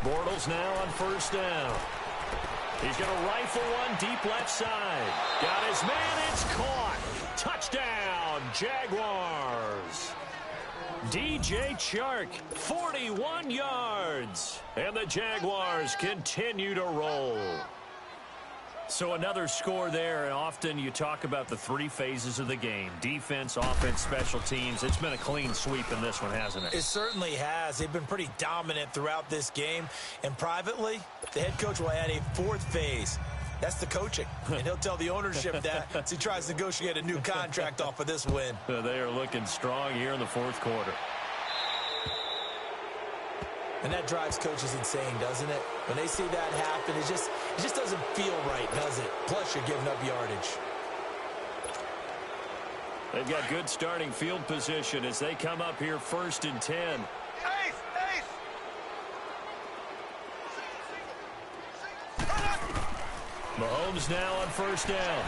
Bortles now on first down. He's going to rifle one deep left side. Got his man. It's caught. Touchdown, Jaguars. DJ Chark, 41 yards. And the Jaguars continue to roll. So another score there, and often you talk about the 3 phases of the game. Defense, offense, special teams. It's been a clean sweep in this one, hasn't it? It certainly has. They've been pretty dominant throughout this game. And privately, the head coach will add a 4th phase. That's the coaching. And he'll tell the ownership that as he tries to negotiate a new contract off of this win. They are looking strong here in the 4th quarter. And that drives coaches insane, doesn't it? When they see that happen, it just doesn't feel right, does it? Plus, you're giving up yardage. They've got good starting field position as they come up here 1st and 10. Ace! Mahomes now on first down.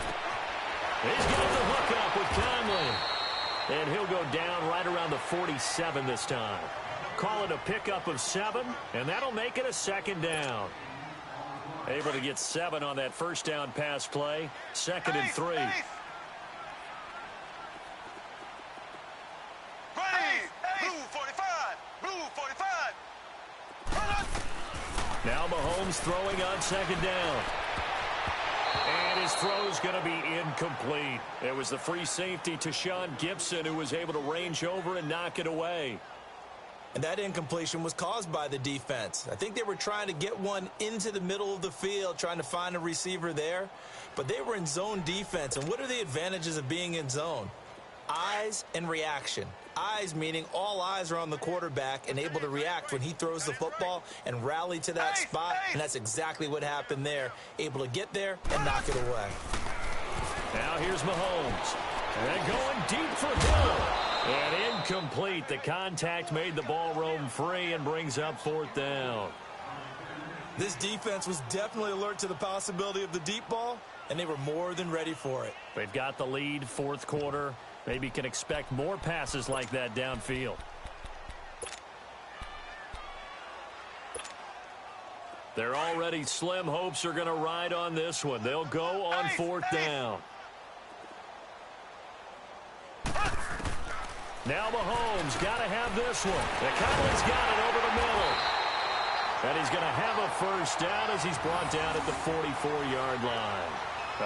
He's got the hook up with Conley. And he'll go down right around the 47 this time. Call it a pickup of 7, and that'll make it a 2nd down. Able to get 7 on that first down pass play. 2nd and 3. Blue 45. Blue 45. Now Mahomes throwing on 2nd down. And his throw's going to be incomplete. It was the free safety to Sean Gibson who was able to range over and knock it away. And that incompletion was caused by the defense. I think they were trying to get one into the middle of the field, trying to find a receiver there. But they were in zone defense. And what are the advantages of being in zone? Eyes and reaction. Eyes meaning all eyes are on the quarterback and able to react when he throws the football and rally to that spot. And that's exactly what happened there. Able to get there and knock it away. Now here's Mahomes. And going deep for Hill. And incomplete. The contact made the ball roam free and brings up 4th down. This defense was definitely alert to the possibility of the deep ball, and they were more than ready for it. They've got the lead, 4th quarter. Maybe can expect more passes like that downfield. They're already slim hopes are going to ride on this one. They'll go on 4th down. Now Mahomes got to have this one. And Conley's got it over the middle. And he's going to have a first down as he's brought down at the 44-yard line.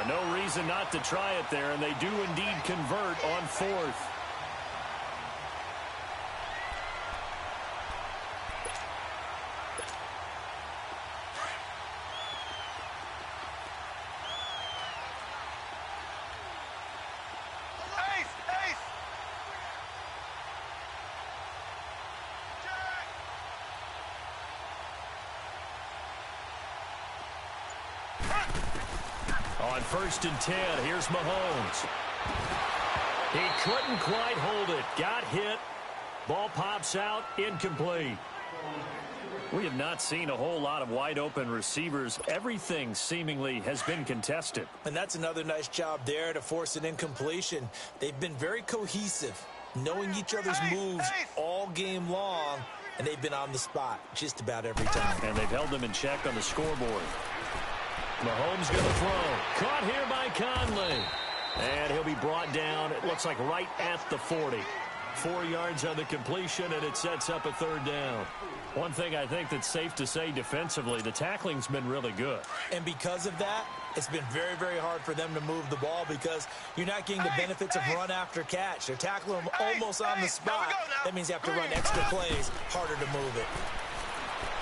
No reason not to try it there, and they do indeed convert on 4th. On 1st and 10, here's Mahomes. He couldn't quite hold it. Got hit. Ball pops out. Incomplete. We have not seen a whole lot of wide-open receivers. Everything seemingly has been contested. And that's another nice job there to force an incompletion. They've been very cohesive, knowing each other's moves all game long, and they've been on the spot just about every time. And they've held them in check on the scoreboard. Mahomes going to throw. Caught here by Conley. And he'll be brought down, it looks like right at the 40. 4 yards on the completion, and it sets up a third down. One thing I think that's safe to say defensively, the tackling's been really good. And because of that, it's been very, very hard for them to move the ball because you're not getting the benefits of run after catch. They're tackling them almost on the spot. That means you have to run extra plays, harder to move it.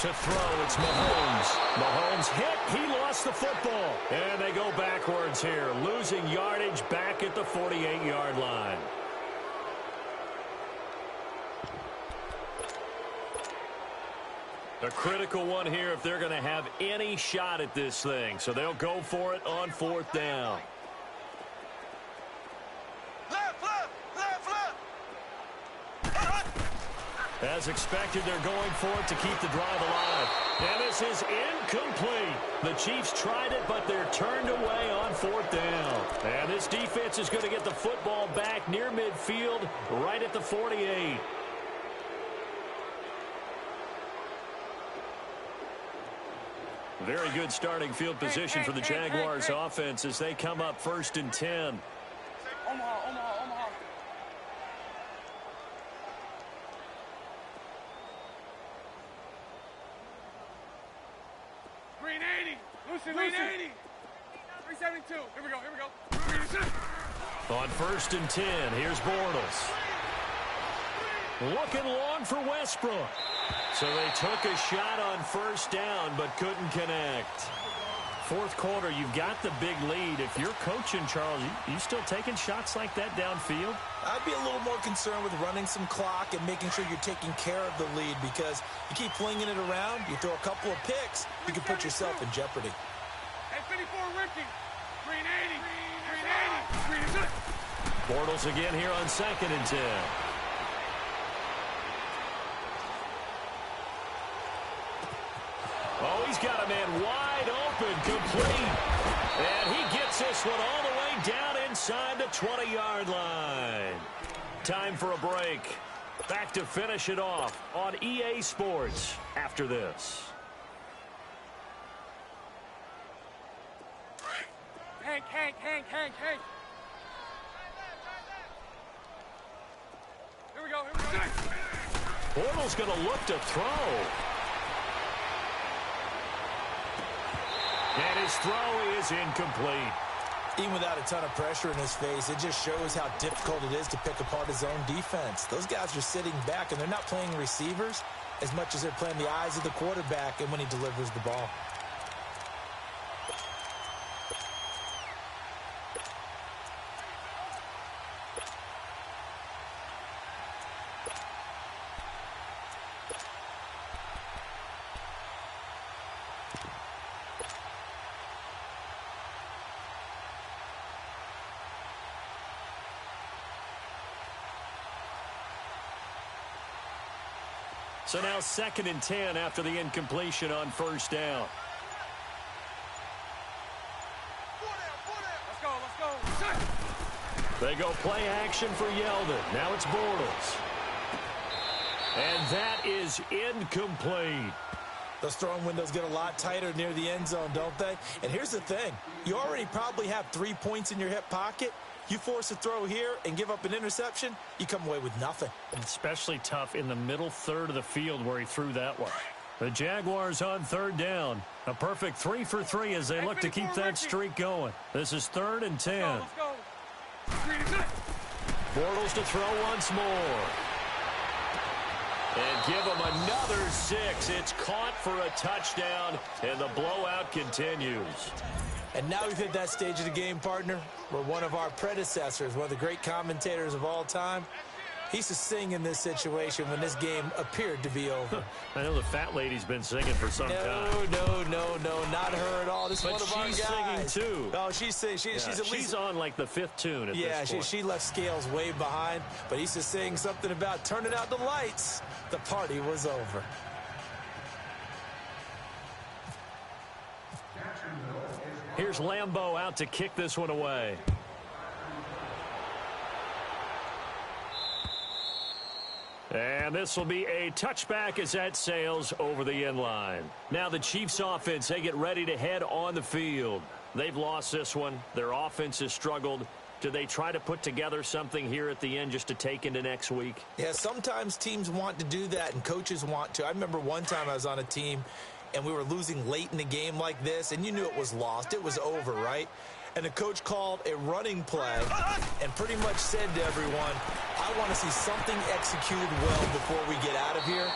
To throw, it's Mahomes. Mahomes hit, he lost the football. And they go backwards here, losing yardage back at the 48-yard line. A critical one here if they're going to have any shot at this thing. So they'll go for it on fourth down. Left, left, left, left. As expected, they're going for it to keep the drive alive. And this is incomplete. The Chiefs tried it, but they're turned away on fourth down. And this defense is going to get the football back near midfield, right at the 48. Very good starting field position for the Jaguars offense as they come up 1st and 10. Omaha, Omaha, Omaha. Green 80. Lucy, Green 80. 372. Here we go, here we go. On 1st and 10, here's Bortles. Looking long for Westbrook. So they took a shot on 1st down, but couldn't connect. 4th quarter, you've got the big lead. If you're coaching, Charles, you still taking shots like that downfield? I'd be a little more concerned with running some clock and making sure you're taking care of the lead because you keep flinging it around, you throw a couple of picks, you can put yourself in jeopardy. Hey, 54 Ricky. Green 80. Green 80. Green 80. Bortles again here on 2nd and 10. Oh, he's got a man wide open, complete. And he gets this one all the way down inside the 20-yard line. Time for a break. Back to finish it off on EA Sports after this. Hank. Here we go. Bortles going to look to throw. And his throw is incomplete. Even without a ton of pressure in his face, it just shows how difficult it is to pick apart his own defense. Those guys are sitting back, and they're not playing receivers as much as they're playing the eyes of the quarterback and when he delivers the ball. So now 2nd and 10 after the incompletion on 1st down. Let's go. They go play action for Yeldon. Now it's Bortles. And that is incomplete. Those throwing windows get a lot tighter near the end zone, don't they? And here's the thing. You already probably have 3 points in your hip pocket. You force a throw here and give up an interception, you come away with nothing. And especially tough in the middle third of the field where he threw that one. The Jaguars on 3rd down. A perfect 3 for 3 as they look to keep that streak going. This is 3rd and 10. Let's go. Bortles to throw once more. And give him another 6. It's caught for a touchdown, and the blowout continues. And now we've hit that stage of the game, partner, where one of our predecessors, one of the great commentators of all time, he used to sing in this situation when this game appeared to be over. I know the fat lady's been singing for some time. No, not her at all. This is But one of our guys. she's singing too. Oh, she's singing. She's at least she's on like the 5th tune at this point. she left Scales way behind, but he used to sing something about turning out the lights. The party was over. Here's Lambeau out to kick this one away. And this will be a touchback as that sails over the end line. Now the Chiefs offense, they get ready to head on the field. They've lost this one. Their offense has struggled. Do they try to put together something here at the end just to take into next week? Yeah, sometimes teams want to do that and coaches want to. I remember one time I was on a team and we were losing late in the game like this, and you knew it was lost. It was over, right? And the coach called a running play and pretty much said to everyone, I want to see something executed well before we get out of here.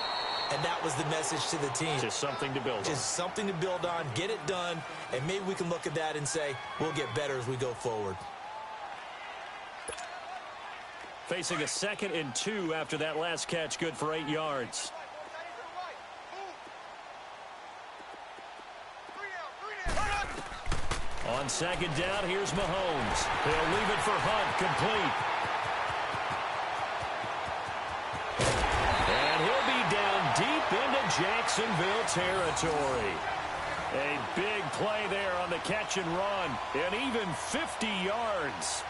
And that was the message to the team. Just something to build on. Just something to build on, get it done, and maybe we can look at that and say, we'll get better as we go forward. Facing a 2nd and 2 after that last catch, good for 8 yards. On 2nd down, here's Mahomes. He'll leave it for Hunt, complete. And he'll be down deep into Jacksonville territory. A big play there on the catch and run, and even 50 yards.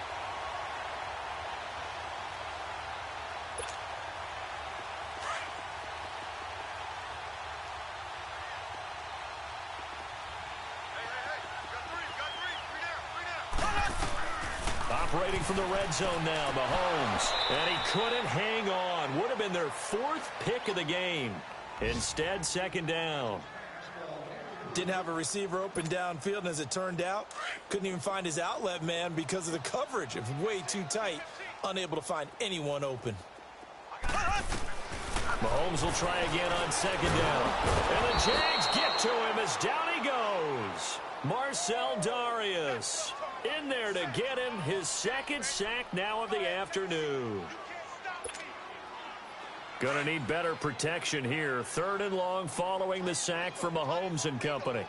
Operating from the red zone now, Mahomes. And he couldn't hang on. Would have been their 4th pick of the game. Instead, 2nd down. Didn't have a receiver open downfield, and as it turned out, couldn't even find his outlet man because of the coverage. It was way too tight, unable to find anyone open. Mahomes will try again on 2nd down. And the Jags get to him as down he goes. Marcell Dareus in there to get him his 2nd sack now of the afternoon. Going to need better protection here. 3rd and long following the sack for Mahomes and company.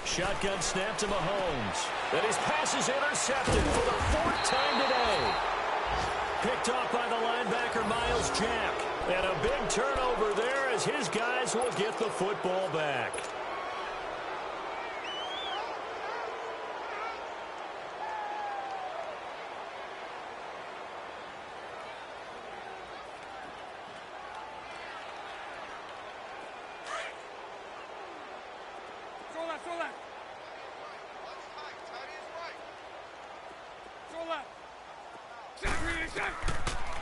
Shotgun snap to Mahomes. And his pass is intercepted for the 4th time today. Picked off by the linebacker, Myles Jack. And a big turnover there as his guys will get the football back.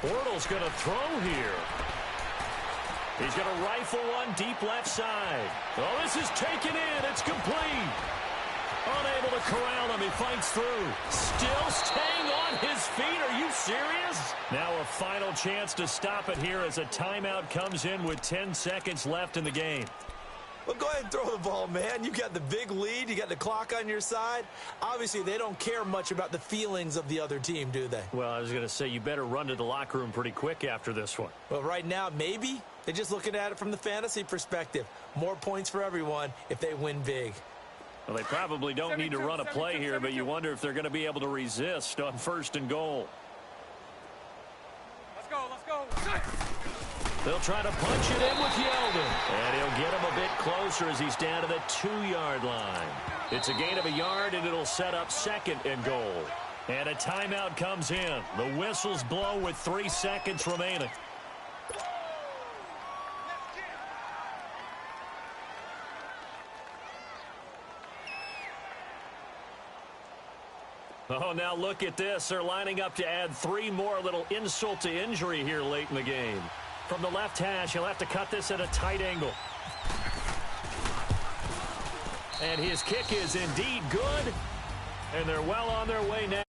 Bortles going to throw here. He's going to rifle one deep left side. Oh, this is taken in. It's complete. Unable to corral him. He fights through. Still staying on his feet. Are you serious? Now a final chance to stop it here as a timeout comes in with 10 seconds left in the game. Well, go ahead and throw the ball, man. You got the big lead. You got the clock on your side. Obviously, they don't care much about the feelings of the other team, do they? Well, I was going to say, you better run to the locker room pretty quick after this one. Well, right now, maybe. They're just looking at it from the fantasy perspective. More points for everyone if they win big. Well, they probably don't need to run a play here, but you wonder if they're going to be able to resist on 1st and goal. Let's go, let's go. They'll try to punch it in with Yeldon. And he'll get him a bit closer as he's down to the 2-yard line. It's a gain of a yard, and it'll set up 2nd and goal. And a timeout comes in. The whistles blow with 3 seconds remaining. Oh, now look at this. They're lining up to add 3 more, little insult to injury here late in the game. From the left hash, he'll have to cut this at a tight angle. And his kick is indeed good. And they're well on their way now.